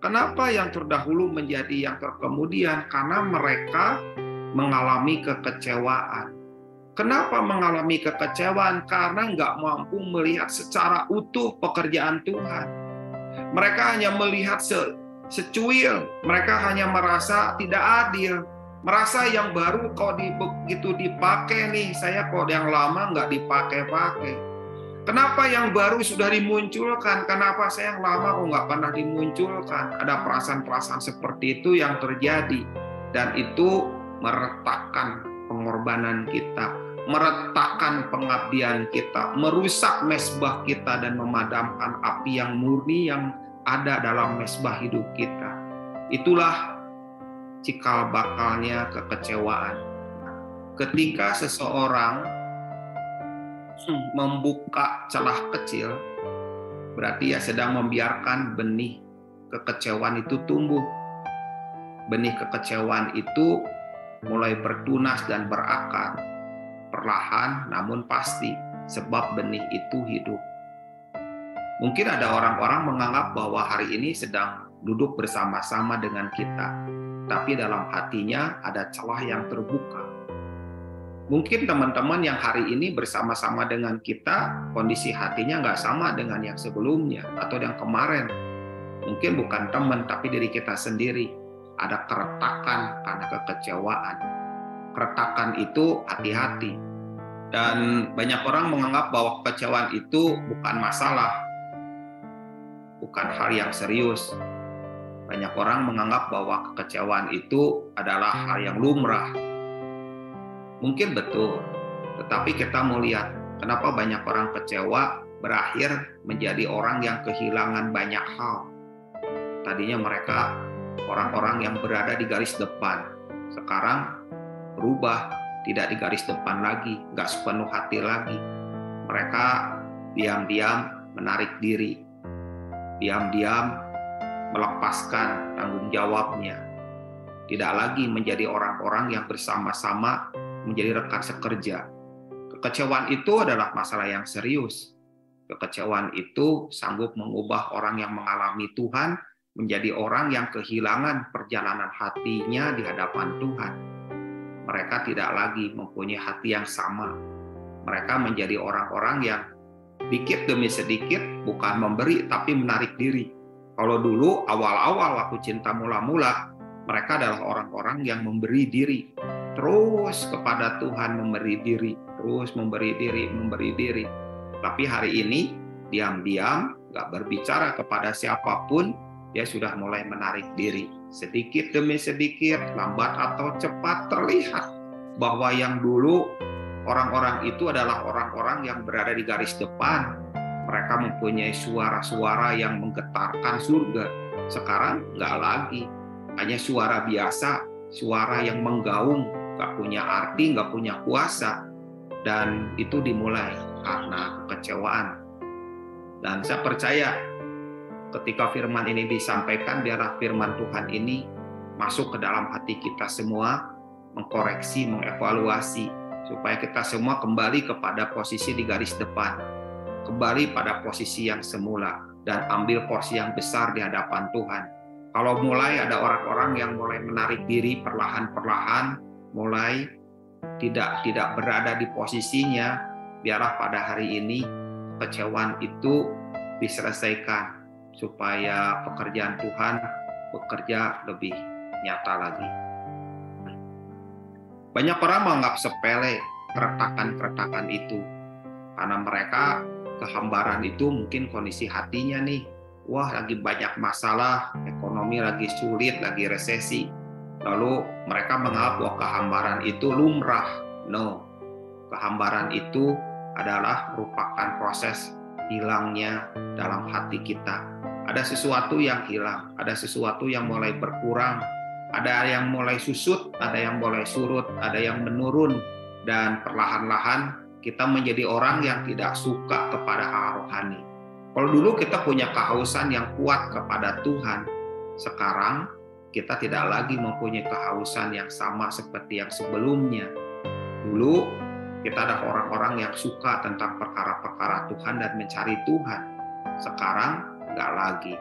Kenapa yang terdahulu menjadi yang terkemudian? Karena mereka mengalami kekecewaan. Kenapa mengalami kekecewaan? Karena nggak mampu melihat secara utuh pekerjaan Tuhan. Mereka hanya melihat secuil, mereka hanya merasa tidak adil, merasa yang baru kok begitu dipakai nih, saya kok yang lama nggak dipakai-pakai. Kenapa yang baru sudah dimunculkan, kenapa saya yang lama kok nggak pernah dimunculkan? Ada perasaan-perasaan seperti itu yang terjadi, dan itu meretakkan pengorbanan kita, meretakkan pengabdian kita, merusak mesbah kita dan memadamkan api yang murni yang ada dalam mesbah hidup kita. Itulah cikal bakalnya kekecewaan. Ketika seseorang membuka celah kecil, berarti sedang membiarkan benih kekecewaan itu tumbuh. Benih kekecewaan itu mulai bertunas dan berakar, perlahan namun pasti, sebab benih itu hidup. Mungkin ada orang-orang menganggap bahwa hari ini sedang duduk bersama-sama dengan kita, tapi dalam hatinya ada celah yang terbuka. Mungkin teman-teman yang hari ini bersama-sama dengan kita, kondisi hatinya nggak sama dengan yang sebelumnya atau yang kemarin. Mungkin bukan teman, tapi diri kita sendiri. Ada keretakan karena kekecewaan. Keretakan itu hati-hati. Dan banyak orang menganggap bahwa kekecewaan itu bukan masalah, bukan hal yang serius. Banyak orang menganggap bahwa kekecewaan itu adalah hal yang lumrah. Mungkin betul, tetapi kita mau lihat kenapa banyak orang kecewa berakhir menjadi orang yang kehilangan banyak hal. Tadinya mereka orang-orang yang berada di garis depan, sekarang berubah, tidak di garis depan lagi, nggak sepenuh hati lagi. Mereka diam-diam menarik diri, diam-diam melepaskan tanggung jawabnya, tidak lagi menjadi orang-orang yang bersama-sama menjadi rekan sekerja. Kekecewaan itu adalah masalah yang serius. Kekecewaan itu sanggup mengubah orang yang mengalami Tuhan menjadi orang yang kehilangan perjalanan hatinya di hadapan Tuhan. Mereka tidak lagi mempunyai hati yang sama. Mereka menjadi orang-orang yang sedikit demi sedikit bukan memberi tapi menarik diri. Kalau dulu awal-awal waktu cinta mula-mula, mereka adalah orang-orang yang memberi diri. Terus kepada Tuhan memberi diri, terus memberi diri. Tapi hari ini diam-diam, gak berbicara kepada siapapun, dia sudah mulai menarik diri. Sedikit demi sedikit, lambat atau cepat terlihat bahwa yang dulu orang-orang itu adalah orang-orang yang berada di garis depan. Mereka mempunyai suara-suara yang menggetarkan surga. Sekarang nggak lagi, hanya suara biasa, suara yang menggaung, nggak punya arti, nggak punya kuasa. Dan itu dimulai karena kekecewaan. Dan saya percaya ketika firman ini disampaikan, biarlah firman Tuhan ini masuk ke dalam hati kita semua, mengkoreksi, mengevaluasi, supaya kita semua kembali kepada posisi di garis depan, kembali pada posisi yang semula, dan ambil porsi yang besar di hadapan Tuhan. Kalau mulai ada orang-orang yang mulai menarik diri perlahan-perlahan, mulai tidak berada di posisinya, biarlah pada hari ini kekecewaan itu diselesaikan, supaya pekerjaan Tuhan bekerja lebih nyata lagi. Banyak orang menganggap sepele keretakan-keretakan itu, karena mereka kehambaran itu mungkin kondisi hatinya nih, wah lagi banyak masalah, ekonomi lagi sulit, lagi resesi. Lalu mereka menganggap bahwa kehambaran itu lumrah. No, kehambaran itu adalah merupakan proses hilangnya dalam hati kita. Ada sesuatu yang hilang, ada sesuatu yang mulai berkurang, ada yang mulai susut, ada yang mulai surut, ada yang menurun, dan perlahan-lahan kita menjadi orang yang tidak suka kepada hal rohani. Kalau dulu kita punya kehausan yang kuat kepada Tuhan, sekarang kita tidak lagi mempunyai kehausan yang sama seperti yang sebelumnya. Dulu kita adalah orang-orang yang suka tentang perkara-perkara Tuhan dan mencari Tuhan. Sekarang nggak lagi.